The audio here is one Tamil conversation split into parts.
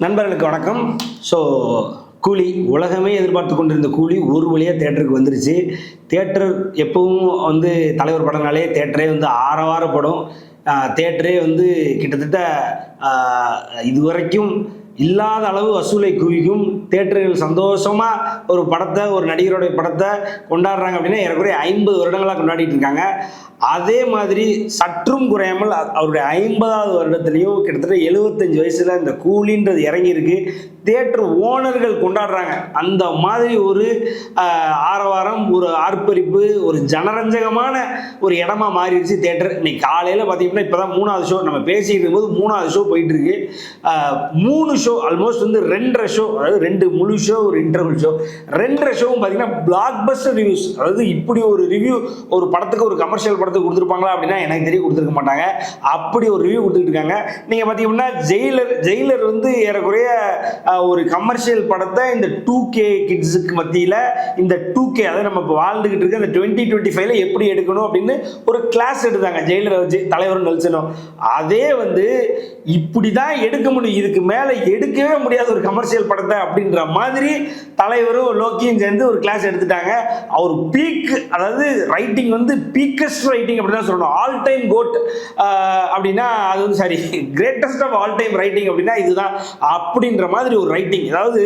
நண்பர்களுக்கு வணக்கம். ஸோ கூலி உலகமே எதிர்பார்த்து கொண்டிருந்த கூலி ஒரு வழியாக தேட்டருக்கு வந்துருச்சு. தேட்டர் எப்பவும் தலைவர் படம்னாலே தேட்டரே ஆரவாரப்படும். தேட்டரே கிட்டத்தட்ட இதுவரைக்கும் இல்லாத அளவு வசூலை குவிக்கும். தேட்டர்கள் சந்தோஷமாக ஒரு படத்தை, ஒரு நடிகருடைய படத்தை கொண்டாடுறாங்க அப்படின்னா ஏறக்குறைய 50 வருடங்களாக கொண்டாடிட்டு இருக்காங்க. அதே மாதிரி சற்றும் குறையாமல் அவருடைய 50வது வருடத்துலேயும் கிட்டத்தட்ட 75 வயசில் இந்த கூலின்றது இறங்கியிருக்கு. தேட்டர் ஓனர்கள் கொண்டாடுறாங்க. அந்த மாதிரி ஒரு ஆரவாரம், ஒரு ஆர்ப்பரிப்பு, ஒரு ஜனரஞ்சகமான ஒரு இடமா மாறிடுச்சு தேட்டர். இன்னைக்கு காலையில் பார்த்தீங்கன்னா இப்போ தான் 3வது ஷோ நம்ம பேசிட்டு இருக்கும்போது 3வது ஷோ போயிட்டு இருக்கு. 3 ஷோ ஆல்மோஸ்ட் 2.5 ஷோ, அதாவது 2 முழு ஷோ, ஒரு இன்டர்வல் ஷோ. 2.5 ஷோவும் பார்த்தீங்கன்னா பிளாக் பஸ்டர் ரிவ்யூஸ். அதாவது இப்படி ஒரு ரிவ்யூ ஒரு படத்துக்கு, ஒரு கமர்ஷியல் படத்துக்கு கொடுத்துருப்பாங்களா அப்படின்னா எனக்கு தெரிய கொடுத்துருக்க மாட்டாங்க. அப்படி ஒரு ரிவ்யூ கொடுத்துட்டு இருக்காங்க. நீங்கள் பார்த்தீங்கன்னா ஜெயிலர் ஏறக்குறைய ஒரு கமர்ஷியல் படத்தை இந்த 2K கிட்ஸுக்கு மத்தியில், இந்த 2K அதாவது நம்ம இப்போ வாழ்ந்துகிட்டு இருக்க இந்த 2025 எப்படி எடுக்கணும் அப்படின்னு ஒரு கிளாஸ் எடுத்தாங்க ஜெயிலரை வச்சு, தலைவரும் நெல்சனும். அதே இப்படி தான் எடுக்க முடியும், இதுக்கு மேலே எடுக்கவே முடியாத ஒரு கமர்ஷியல் படத்தை அப்படின்ற மாதிரி தலைவரும் லோக்கியும் சேர்ந்து ஒரு கிளாஸ் எடுத்துட்டாங்க. அவர் பீக், அதாவது ரைட்டிங் பீக்கஸ்ட் ரைட்டிங் அப்படி தான் சொல்லணும். ஆல் டைம் கோட் அப்படின்னா அது sorry greatest of all time writing அப்படின்னா இதுதான் அப்படின்ற மாதிரி ஒரு ரைட்டிங். அதாவது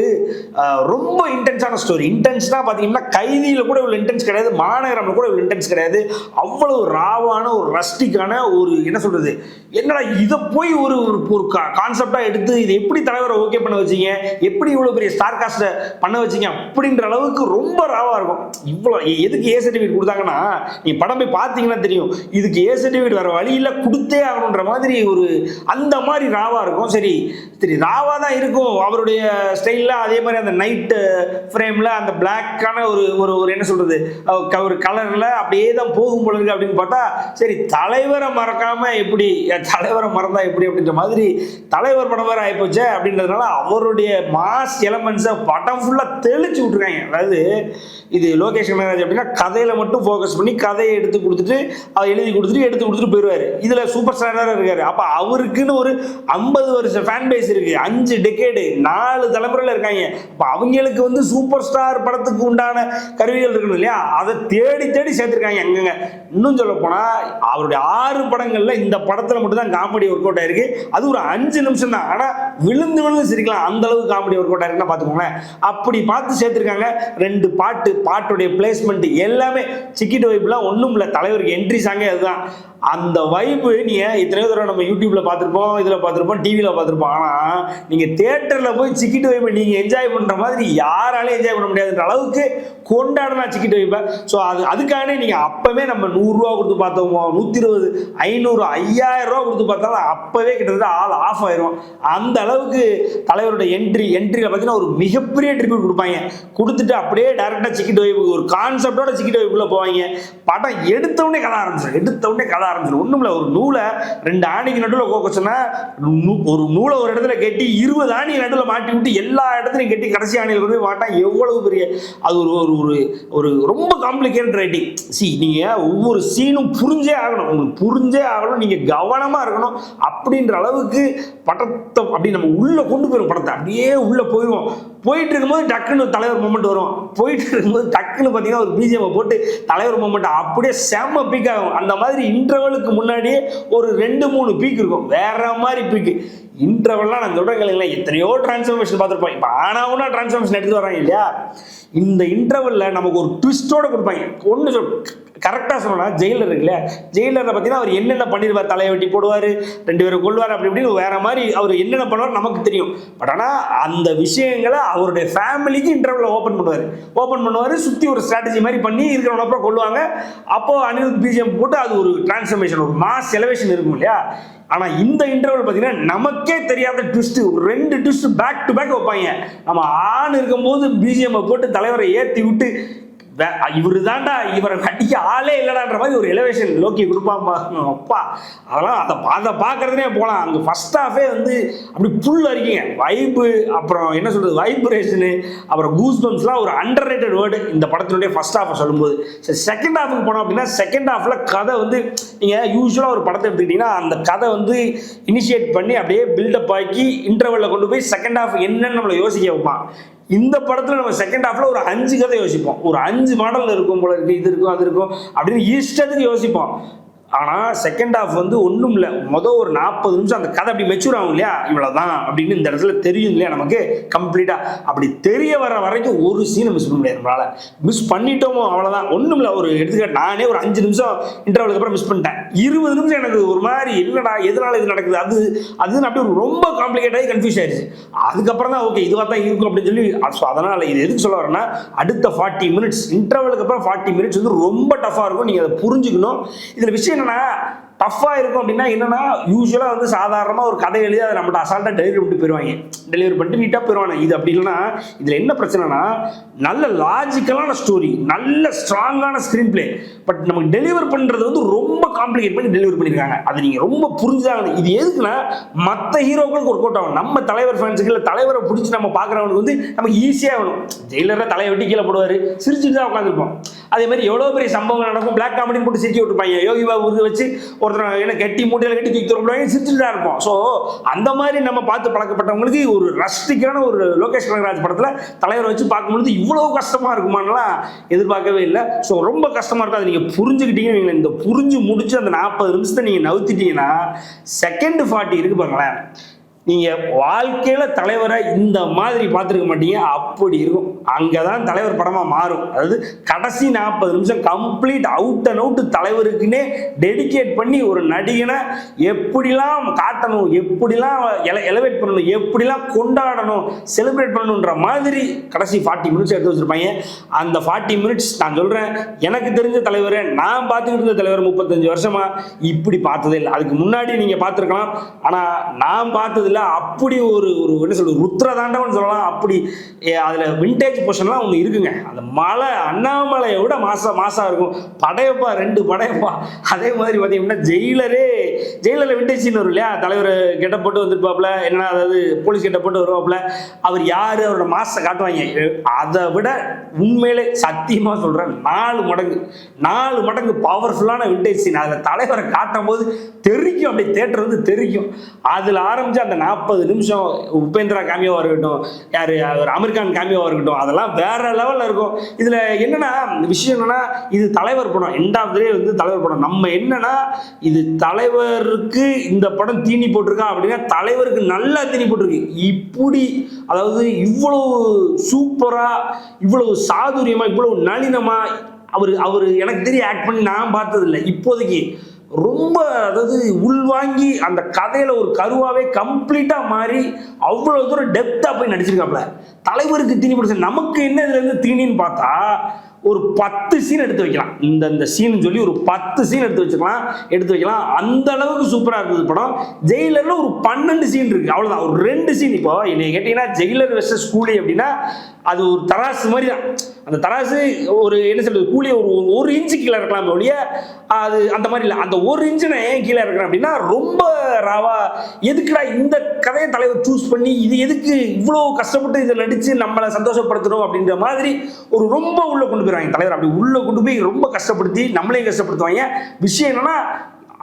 ரொம்ப இன்டென்ஸான ஸ்டோரி. இன்டென்ஸ்னா பார்த்தீங்கன்னா கைதியில் கூட இவ்வளோ இன்டென்ஸ் கிடையாது, மாநகரம்ல கூட இவ்வளோ இன்டென்ஸ் கிடையாது. அவ்வளவு ராவான ஒரு ரஸ்டிக்கான ஒரு என்ன சொல்றது, என்னடா இதை போய் ஒரு ஒரு கான்செப்டாக எடுத்து இது எப்படி தலைவரை ஓகே பண்ண வச்சிங்க, எப்படி இவ்வளோ பெரிய ஸ்டார் காஸ்ட்டை பண்ண வச்சிங்க அப்படின்ற அளவுக்கு ரொம்ப ராவாக இருக்கும். இவ்வளோ எதுக்கு ஏ சர்டிஃபிகேட் கொடுத்தாங்கன்னா, நீ படம் போய் பார்த்தீங்கன்னா தெரியும், இதுக்கு ஏ சர்டிஃபிகேட் வேற வழியில் கொடுத்தே ஆகணுன்ற மாதிரி ஒரு அந்த மாதிரி ராவாக இருக்கும். சரி சரி ராவாக தான் இருக்கும் அவருடைய ஸ்டைலில். அதே மாதிரி அந்த நைட் ஃப்ரேமில் அந்த பிளாக்கான ஒரு ஒரு என்ன சொல்கிறது, ஒரு கலரில் அப்படியே தான் போகும் போல இருக்கு அப்படின்னு பார்த்தா, சரி தலைவரை மறக்காமல் எப்படி, தலைவரை மறந்தா எப்படி அப்படின்ற மாதிரி தலைவர் படம் வேறு ஆகிப்போச்சு. அப்படின்றதுனால அவருடைய மாஸ் எலமெண்ட்ஸை படம் ஃபுல்லாக தெளிச்சு விட்டுருக்காங்க. அதாவது இது லோகேஷ் கனகராஜ் அப்படின்னா கதையில் மட்டும் ஃபோக்கஸ் பண்ணி கதையை எடுத்து கொடுத்துட்டு, அதை எழுதி கொடுத்துட்டு போயிடுவார். இதில் சூப்பர் ஸ்டாராக இருக்காரு. அப்போ அவருக்குன்னு ஒரு 50 வருஷம் ஃபேன் பேஸ் இருக்கு, 5 டெக்கேடு, 4 தலைமுறையில் இருக்காங்க. அப்போ அவங்களுக்கு சூப்பர் ஸ்டார் படத்துக்கு உண்டான கருவிகள் இருக்கணும் இல்லையா, அதை தேடி தேடி சேர்த்துருக்காங்க அங்கங்க. இன்னும் சொல்ல போனால் அவருடைய 6 படங்கள்ல இந்த படத்தில் மட்டும் தான் காமெடி ஒர்க் அவுட் ஆயிருக்கு. அது ஒரு 5 நிமிஷம் தான், ஆனால் விழுந்து சிரிக்கலாம் அந்த அளவுக்கு காமெடி ஒர்க் அவுட் ஆயிருக்குன்னா பார்த்துக்கோங்களேன். அப்படி பார்த்து சேர்த்துருக்காங்க. 2 பாட்டுடைய பிளேஸ்மெண்ட் எல்லாமே சிக்கிட்டு வைப்புலாம் ஒன்றும் இல்லை. தலைவருக்கு என்ட்ரி சாங்கே அதுதான். அந்த வைப்பு நீங்கள் எத்தனையோ தடவை நம்ம யூடியூப்ல பார்த்துருப்போம், இதில் பார்த்துருப்போம், டிவியில் பார்த்துருப்போம். ஆனால் நீங்கள் தியேட்டரில் போய் சிக்கிட்டு வைப்பை நீங்கள் என்ஜாய் பண்ணுற மாதிரி யாராலையும் என்ஜாய் பண்ண முடியாதுன்ற அளவுக்கு கொண்டாடலாம் சிக்கிட்டு வைப்பை. ஸோ அதுக்காகவே நீங்கள் அப்போவே நம்ம 100 ரூபா கொடுத்து பார்த்தோமோ, 120, 500, 5000 ரூபா கொடுத்து பார்த்தாலும் அப்போவே கிட்டத்தட்ட ஆல் ஆஃப் ஆயிரும். அந்த அளவுக்கு தலைவரோட என்ட்ரியில் பார்த்தீங்கன்னா ஒரு மிகப்பெரிய ட்ரிபியூட் கொடுப்பாங்க. கொடுத்துட்டு அப்படியே டேரெக்டாக சிக்கிட்டு வைப்புக்கு ஒரு கான்செப்டோட சிக்கிட்டு வைப்புக்குள்ளே போவாங்க. படம் எடுத்தவுடனே கதை ஆரம்பிச்சிடும். ஒண்ணும் இல்ல, ஒரு நூலை 2 ஆணிக்கு நடுவில் கோக்கச்சுன்னா, ஒரு நூலை ஒரு இடத்துல கட்டி 20 ஆணி நடுவில் மாட்டி விட்டு எல்லா இடத்துலையும் கட்டி கடைசி ஆணியில் கொண்டு போய் மாட்டா எவ்வளவு பெரிய அது ஒரு ரொம்ப காம்ப்ளிகேட்டட் ரைட்டிங். நீங்க ஒவ்வொரு சீனும் புரிஞ்சே ஆகணும், உங்களுக்கு புரிஞ்சே ஆகணும், நீங்க கவனமா இருக்கணும். அப்படின்ற அளவுக்கு படத்தை அப்படி நம்ம உள்ள கொண்டு போயிடும். படத்தை அப்படியே உள்ள போயிடுவோம். போயிட்டு இருக்கும்போது டக்குன்னு தலைவர் மூமெண்ட் வரும். போயிட்டு இருக்கும்போது டக்குன்னு பார்த்தீங்கன்னா ஒரு பிஜிஎம் போட்டு தலைவர் மூமெண்ட் அப்படியே செம்ம பீக் ஆகும். அந்த மாதிரி இன்டர்வலுக்கு முன்னாடியே ஒரு 2-3 பீக் இருக்கும், வேற மாதிரி பீக்கு. இன்டர்வல்லாம் நான் சொல்றேன், எத்தனையோ டிரான்ஸ்ஃபர்மேஷன் பார்த்துருப்போம். இப்போ ஆனாவுன்னா டிரான்ஸ்ஃபர்மேஷன் எடுத்து வராங்க இல்லையா, இந்த இன்டர்வல்ல நமக்கு ஒரு ட்விஸ்டோட கொடுப்பாங்க. ஒன்று கரெக்டாக சொல்லணும்னா ஜெயிலர் இருக்குல்ல, ஜெயிலரில் பார்த்தீங்கன்னா அவர் என்னென்ன பண்ணிடுவார், தலையை வெட்டி போடுவார், 2 பேரை கொள்வார், அப்படி இப்படின்னு வேற மாதிரி அவர் என்னென்ன பண்ணுவார் நமக்கு தெரியும். பட் ஆனால் அந்த விஷயங்களை அவருடைய ஃபேமிலிக்கு இன்டர்வலில் ஓப்பன் பண்ணுவார். சுற்றி ஒரு ஸ்ட்ராட்டஜி மாதிரி பண்ணி இருக்கிறவங்க அப்புறம் கொள்வாங்க. அப்போ அனிருத் பிஜிஎம் போட்டு அது ஒரு டிரான்ஸ்ஃபர்மேஷன், ஒரு மாஸ் எலவேஷன் இருக்கும் இல்லையா. ஆனால் இந்த இன்டர்வல் பார்த்தீங்கன்னா நமக்கே தெரியாத twist, 2 twist back to back வைப்பாங்க. நம்ம ஆண் இருக்கும்போது பிஜிஎம் போட்டு தலைவரை ஏற்றி விட்டு இவரு தான்டா, இவரை கட்டிக்க ஆளே இல்லடான்ற மாதிரி ஒரு எலிவேஷன் லோக்கி கொடுப்பாப்பா. அப்பா அதெல்லாம் அதை பார்க்கறதுனே போகலாம். அங்கே ஃபர்ஸ்ட் ஹாஃபே வந்து அப்படி புல் அரிக்குங்க. வைப்பு, அப்புறம் என்ன சொல்றது, வைப்ரேஷனு, அப்புறம் கூஸ் பம்ப்ஸ்லாம் ஒரு அண்டர் ரேட்டட் வேர்டு இந்த படத்தினுடைய ஃபர்ஸ்ட் ஹாஃபை சொல்லும்போது. சரி, செகண்ட் ஹாஃபுக்கு போனோம் அப்படின்னா செகண்ட் ஹாஃபில் கதை வந்து நீங்கள் யூஸ்வலாக ஒரு படத்தை எடுத்துக்கிட்டிங்கன்னா அந்த கதை வந்து இனிஷியேட் பண்ணி அப்படியே பில்டப் ஆக்கி இன்டர்வலில் கொண்டு போய் செகண்ட் ஹாஃப் என்னன்னு நம்மளை யோசிக்க வைப்பான். இந்த படத்தில் நம்ம செகண்ட் ஹாஃப்ல ஒரு 5 கதை யோசிப்போம். ஒரு 5 மாடல் இருக்கும் போல இருக்கு, இது இருக்கும் அது இருக்கும் அப்படின்னு இஷ்டத்துக்கு யோசிப்போம். ஆனால் செகண்ட் ஹாஃப் வந்து ஒன்றும் இல்லை, ஒரு 40 நிமிஷம் அந்த கதை அப்படி மெச்சூர் ஆகும் இல்லையா, இவ்வளோதான் அப்படின்னு இந்த இடத்துல தெரியும் இல்லையா நமக்கு கம்ப்ளீட்டாக. அப்படி தெரிய வர வரைக்கும் ஒரு சீனை மிஸ் பண்ண முடியாது நம்மளால். மிஸ் பண்ணிட்டோமோ அவ்வளோதான். ஒன்றும் இல்லை, ஒரு எடுத்துக்கிட்ட நானே ஒரு 5 நிமிஷம் இன்டர்வலுக்கு அப்புறம் மிஸ் பண்ணிட்டேன். 20 நிமிஷம் எனக்கு ஒரு மாதிரி இல்லைடா எதனால இது நடக்குது அதுன்னு அப்படியே ரொம்ப காம்ப்ளிகேட் ஆகி கன்ஃபியூஸ் ஆயிடுச்சு. அதுக்கப்புறம் தான் ஓகே இதுவாக தான் இருக்கும் அப்படின்னு சொல்லி. ஸோ அதனால் இது எதுக்கு சொல்ல வரேன்னா, அடுத்த 40 மினிட்ஸ் இன்டர்வலுக்கு அப்புறம் 40 மினிட்ஸ் வந்து ரொம்ப டஃபாக இருக்கும். நீங்கள் அதை புரிஞ்சுக்கணும். இதில் விஷயம் டஃப்பாக இருக்கும் அப்படின்னா என்னன்னா, யூஸ்வலாக வந்து சாதாரணமாக ஒரு கதை எழுதி அதை நம்மகிட்ட அசால்ட்டாக டெலிவரி பண்ணிட்டு நீட்டாக போயிடுவாங்க. இது அப்படி இல்லைன்னா இதில் என்ன பிரச்சனைனா, நல்ல லாஜிக்கலான ஸ்டோரி, நல்ல ஸ்ட்ராங்கான ஸ்க்ரீன் பிளே, பட் நமக்கு டெலிவர் பண்ணுறது வந்து ரொம்ப காம்ப்ளிகேட் பண்ணி டெலிவரி பண்ணியிருக்காங்க. அது நீங்கள் ரொம்ப புரிஞ்சாங்க. இது எதுக்குன்னா, மற்ற ஹீரோக்களுக்கு ஒர்க் அவுட் ஆகும். நம்ம தலைவர் ஃபேன்ஸுக்கு இல்லை தலைவரை பிடிச்சி நம்ம பார்க்குறவனுக்கு வந்து நமக்கு ஈஸியாக வேணும். ஜெயிலரில் தலையை வெட்டி கீழே போடுவார், சிரிச்சுட்டு தான் உட்காந்துருப்போம். அதே மாதிரி எவ்வளோ பெரிய சம்பவங்கள் நடக்கும், பிளாக் காமெடின்னு போட்டு சிரிச்சு விட்டுருப்பாங்க. யோகி பாபு வச்சு ஒருத்தர் என்ன கட்டி மூட்டையில் கட்டி தூக்கி தரப்படுவாங்க, சிரிச்சுட்டு தான் இருப்போம். ஸோ அந்த மாதிரி நம்ம பார்த்து பழக்கப்பட்டவங்களுக்கு ஒரு ரஸ்டிக்கான ஒரு லோகேஷ் கனகராஜ் படத்தில் தலைவரை வச்சு பார்க்கும்பொழுது இவ்வளோ கஷ்டமாக இருக்குமானலாம் எதிர்பார்க்கவே இல்லை. ஸோ ரொம்ப கஷ்டமாக இருக்கும். அதை நீங்கள் புரிஞ்சுக்கிட்டீங்க. நீங்கள் இந்த புரிஞ்சு முடிச்சு அந்த 40 நிமிஷத்தை நீங்கள் நவுத்திட்டீங்கன்னா செகண்ட் 40 இருக்கு பாருங்களேன். நீங்கள் வாழ்க்கையில் தலைவரை இந்த மாதிரி பார்த்துருக்க மாட்டீங்க. அப்படி இருக்கும். அங்கே தான் தலைவர் படமாக மாறும். அதாவது கடைசி 40 நிமிஷம் கம்ப்ளீட் அவுட் அண்ட் அவுட் தலைவருக்குன்னே டெடிகேட் பண்ணி ஒரு நடிகனை எப்படிலாம் காட்டணும், எப்படிலாம் எலவேட் பண்ணணும், எப்படிலாம் கொண்டாடணும், செலிப்ரேட் பண்ணணுன்ற மாதிரி கடைசி 40 மினிட்ஸ் எடுத்து வச்சுருப்பாங்க. அந்த 40 மினிட்ஸ் நான் சொல்கிறேன், எனக்கு தெரிஞ்ச தலைவரை நான் பார்த்துக்கிட்டு இருந்த தலைவர் 35 வருஷமாக இப்படி பார்த்ததே இல்லை. அதுக்கு முன்னாடி நீங்கள் பார்த்துருக்கலாம், ஆனால் நான் பார்த்தது அப்படி ஒரு என்ன சொல்றது, ருத்ர தாண்டவன் சொல்லலாம். அப்படி அதுல விண்டேஜ் போர்ஷன்லாம் ஒன்று இருக்குங்க. அந்த மலை அண்ணாமலையை விட மாசா இருக்கும். படையப்பா 2 படையப்பா. அதே மாதிரி பார்த்தீங்கன்னா ஜெயிலரில் விண்டேஜ் சீன் வரும் இல்லையா, தலைவர் கெட்ட போட்டு வந்துருப்பாப்புல, என்ன அதாவது போலீஸ் கெட்ட போட்டு வருவாப்புல, அவர் யாரு அவரோட மாசை காட்டுவாங்க. அதை விட உண்மையிலே சத்தியமா சொல்றேன் 4 மடங்கு பவர்ஃபுல்லான விண்டேஜ் சீன். அதில் தலைவரை காட்டும் போது தெரிக்கும், அப்படி தேட்டர் வந்து தெரிக்கும். அதில் ஆரம்பிச்சு அந்த 40 நிமிஷம் உபேந்திரா கேமியோவா இருக்கட்டும், யாரு அமீர் கான் கேமியோவா இருக்கட்டும், அதெல்லாம் வேற லெவல்ல இருக்கும். இதுல என்னன்னா விஷயம் என்னன்னா, இது தலைவர் படம், எண்ட் ஆஃப் தி டே வந்து தலைவர் படம். நம்ம என்னன்னா, இது தலைவருக்கு இந்த படம் தீனி போட்டிருக்கா அப்படின்னா தலைவருக்கு நல்லா தீனி போட்டிருக்கு. இப்படி அதாவது இவ்வளவு சூப்பரா, இவ்வளவு சாதுரியமா, இவ்வளவு நளினமா அவர் எனக்கு தெரிய ஆக்ட் பண்ணி நான் பார்த்தது இல்லை இப்போதைக்கு. ரொம்ப அதாவது உள்வாங்கி அந்த கதையில ஒரு கருவாவே கம்ப்ளீட்டா மாறி அவ்வளவு தூரம் டெப்தா போய் நடிச்சிருக்காப்ல. தலைவருக்கு தீனி பிடிச்ச நமக்கு என்ன இதுல இருந்து தீனின்னு பார்த்தா ஒரு 10 சீன் எடுத்து வைக்கலாம். இந்த சீன் சொல்லி ஒரு 10 சீன் எடுத்து வைக்கலாம். அந்த அளவுக்கு சூப்பரா இருந்தது படம். ஜெயிலர்ல ஒரு 12 சீன் இருக்கு, அவ்வளவுதான். ஒரு 2 சீன். இப்போ என்னை கேட்டீங்கன்னா ஜெயிலர் வெர்சஸ் கூலி அப்படின்னா அது ஒரு தராசு மாதிரி தான். அந்த தராசு ஒரு என்ன சொல்றது, கூலியை ஒரு இன்ச்சு கீழே இருக்கலாம் ஒழிய அது அந்த மாதிரி இல்லை. அந்த 1 இன்ச்சு நான் ஏன் கீழே இருக்கிறேன் அப்படின்னா, ரொம்ப ராவா எதுக்குடா இந்த கதையை தலைவர் சூஸ் பண்ணி இது எதுக்கு இவ்வளோ கஷ்டப்பட்டு இதை நடிச்சு நம்மளை சந்தோஷப்படுத்தணும் அப்படின்ற மாதிரி ஒரு ரொம்ப உள்ள கொண்டு போயிருவாங்க தலைவர். அப்படி உள்ள கொண்டு போய் ரொம்ப கஷ்டப்படுத்தி நம்மளையும் கஷ்டப்படுத்துவாங்க. விஷயம் என்னன்னா,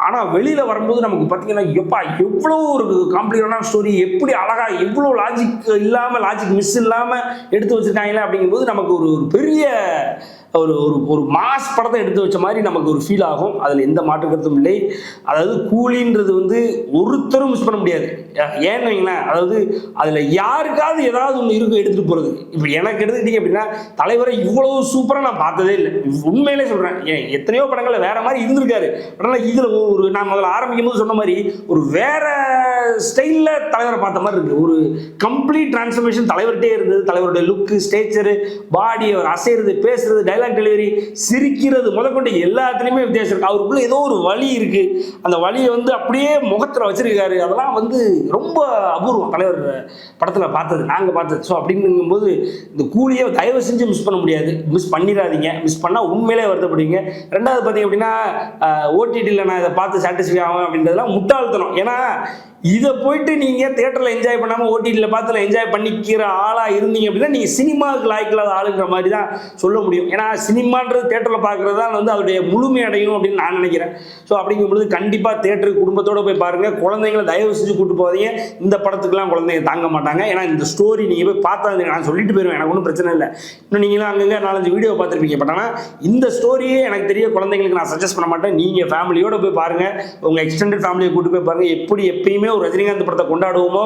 ஆனால் வெளியில் வரும்போது நமக்கு பார்த்தீங்கன்னா எவ்வளோ ஒரு காம்ப்ளிகேட்டான ஸ்டோரி, எப்படி அழகாக எவ்வளோ லாஜிக் மிஸ் இல்லாமல் எடுத்து வச்சுருக்காங்களே அப்படிங்கும்போது நமக்கு ஒரு பெரிய ஒரு மாஸ் படத்தை எடுத்து வச்ச மாதிரி நமக்கு ஒரு ஃபீல் ஆகும். அதில் எந்த மாற்று கருத்தும் இல்லை. அதாவது கூலின்றது வந்து ஒருத்தரும் மிஸ் பண்ண முடியாது. ஏன்னு வைங்களேன், அதாவது அதில் யாருக்காவது ஏதாவது ஒன்று இருக்கும் எடுத்துகிட்டு போகிறது. இப்போ எனக்கு எடுத்துக்கிட்டீங்க அப்படின்னா தலைவரை இவ்வளோ சூப்பராக நான் பார்த்ததே இல்லை. உண்மையிலே சொல்கிறேன். எத்தனையோ படங்களில் வேற மாதிரி இருந்திருக்காரு. ஆனால் இதில் நான் முதல்ல ஆரம்பிக்கும் போது சொன்ன மாதிரி ஒரு வேற ஸ்டைலில் தலைவரை பார்த்த மாதிரி இருக்குது. ஒரு கம்ப்ளீட் டிரான்ஸ்ஃபர்மேஷன் தலைவர்கிட்டே இருந்தது. தலைவருடைய லுக்கு, ஸ்டேச்சரு, பாடி, அவர் அசைறது, பேசுறது, டைலாக் டெலிவரி, சிரிக்கிறது முதற்கொண்டு எல்லாத்துலேயுமே வித்தியாசம் இருக்குது. அவருக்குள்ள ஏதோ ஒரு வலி இருக்குது, அந்த வலியை வந்து அப்படியே முகத்தில் வச்சிருக்காரு. அதெல்லாம் வந்து ரொம்ப அபூர்வம் தலைவர் படத்தில் பார்த்தது, நாங்கள் பார்த்தது. ஸோ அப்படிங்கும்போது இந்த கூலியை தயவு செஞ்சு மிஸ் பண்ண முடியாது, மிஸ் பண்ணிடாதீங்க. மிஸ் பண்ணால் உண்மையிலே வருத்தப்படுவீங்க. ரெண்டாவது பார்த்தீங்க அப்படின்னா ஓடிடியில் நான் இதை பார்த்து சாட்டிஸ்ஃபை ஆகும் அப்படின்றதுலாம் முட்டாள்தனம். ஏன்னா இதை போயிட்டு நீங்கள் தியேட்டரில் என்ஜாய் பண்ணாமல் ஓடிடியில் பார்த்து என்ஜாய் பண்ணிக்கிற ஆளாக இருந்தீங்க அப்படின்னா நீங்கள் சினிமாவுக்கு லாய்க்கில்லாத ஆளுங்கிற மாதிரி தான் சொல்ல முடியும். ஏன்னா சினிமான்றது தியேட்டரில் பார்க்குறது தான் வந்து அதோடைய முழுமை அடையும் அப்படின்னு நான் நினைக்கிறேன். ஸோ அப்படிங்கும்பொழுது கண்டிப்பாக தியேட்டருக்கு குடும்பத்தோடு போய் பாருங்கள். குழந்தைங்களை தயவு செஞ்சு கூட்டு போகாதீங்க. இந்த படத்துக்குலாம் குழந்தைங்க தாங்க மாட்டாங்க. ஏன்னா இந்த ஸ்டோரி நீங்கள் போய் பார்த்தா நான் சொல்லிட்டு போயிடுவேன், எனக்கு ஒன்றும் பிரச்சனை இல்லை. இன்னும் நீங்களாம் அங்கங்கே 4-5 வீடியோ பார்த்துருப்பீங்க. பட் ஆனால் இந்த ஸ்டோரியே எனக்கு தெரிய குழந்தைங்களுக்கு நான் சஜஸ்ட் பண்ண மாட்டேன். நீங்கள் ஃபேமிலியோடு போய் பாருங்கள், உங்கள் எக்ஸ்டெண்டட் ஃபேமிலியை கூட்டு போய் பாருங்கள். எப்படி எப்பயுமே ஒரு ரஜினிகாந்த் படத்தை கொண்டாடுவோமோ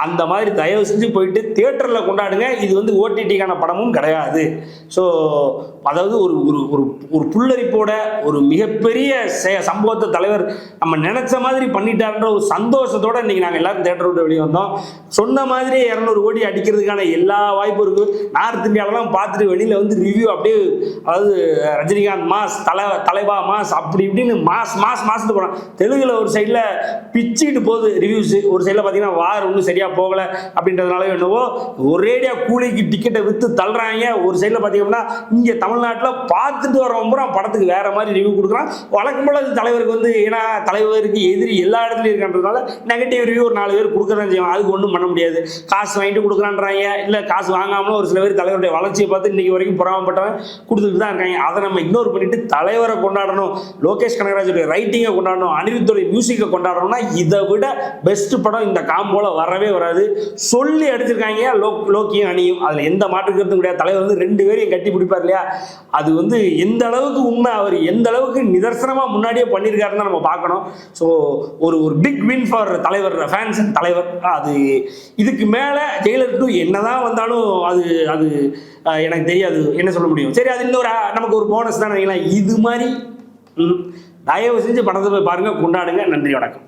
அந்த மாதிரி தயவு செஞ்சு போயிட்டு தியேட்டரில் கொண்டாடுங்க. இது வந்து ஓடிடிக்கான படமும் கிடையாது. ஸோ அதாவது ஒரு ஒரு ஒரு புல்லரிப்போட ஒரு மிகப்பெரிய சம்பவத்தை தலைவர் நம்ம நினைச்ச மாதிரி பண்ணிட்டாருன்ற ஒரு சந்தோஷத்தோட இன்னைக்கு நாங்கள் எல்லாரும் தியேட்டர் விட்டு வெளியே வந்தோம். சொன்ன மாதிரி 200 கோடி அடிக்கிறதுக்கான எல்லா வாய்ப்பும் இருக்கு. நார்த் இந்தியாவிலாம் பார்த்துட்டு வெளியில வந்து ரிவ்யூ அப்படியே, அதாவது ரஜினிகாந்த் மாஸ், தலைவா மாஸ், அப்படி இப்படின்னு மாஸ்ட்டு போனோம். தெலுங்குல ஒரு சைடில் பிச்சுக்கிட்டு போகுது ரிவ்யூஸ், ஒரு சைடில் பார்த்தீங்கன்னா வார் ஒன்றும் சரியாக போகலை அப்படின்றதுனால என்னவோ ஒரேடியாக கூலிக்கு டிக்கெட்டை விற்று தள்ளுறாங்க. ஒரு சைடில் பார்த்தீங்கன்னா இங்கே தமிழ்நாட்டில் பார்த்துட்டு வரவங்க படத்துக்கு வேற மாதிரி ரிவ்யூ கொடுக்குறான். வழக்கம் போல தலைவருக்கு வந்து, ஏன்னா தலைவருக்கு எதிரி எல்லா இடத்துலையும் இருக்கின்றதுனால நெகட்டிவ் ரிவ்யூ ஒரு 4 பேர் கொடுக்குறதான் செய்வாங்க. அதுக்கு ஒன்றும் பண்ண முடியாது. காசு வாங்கிட்டு கொடுக்குறான்றாங்க, இல்லை காசு வாங்காமலும் ஒரு சில பேர் தலைவருடைய வளர்ச்சியை பார்த்து இன்னைக்கு வரைக்கும் பொறாமப்பட்டவன் கொடுத்துட்டு தான் இருக்காங்க. அதை நம்ம இக்னோர் பண்ணிட்டு தலைவரை கொண்டாடணும், லோகேஷ் கனகராஜுடைய ரைட்டிங்கை கொண்டாடணும், அனிருத்தோடைய மியூசிக்கை கொண்டாடணும்னா இதை விட பெஸ்ட் படம் இந்த காம்போல வரவே வராது. சொல்லி அடிச்சிருக்காங்க லோக்கியும் அணியும், அதில் எந்த மாற்று கருத்தும் கிடையாது. தலைவர் வந்து 2 பேரையும் கட்டி பிடிப்பார் இல்லையா, அது வந்து எந்த அளவுக்கு உண்மை, அவர் எந்த அளவுக்கு நிதர்சனமாக முன்னாடியே பண்ணியிருக்காருன்னு நம்ம பார்க்கணும். ஸோ ஒரு பிக் வின் ஃபார் தலைவர் ஃபேன்ஸ் அண்ட் தலைவர். அது இதுக்கு மேலே ஜெயிலர் 2 என்னதான் வந்தாலும் அது அது எனக்கு தெரியாது, என்ன சொல்ல முடியும். சரி, அது இன்னொரு நமக்கு ஒரு போனஸ் தான் நினைக்கலாம். இது மாதிரி தயவு செஞ்சு படத்தை போய் பாருங்கள், கொண்டாடுங்க. நன்றி, வணக்கம்.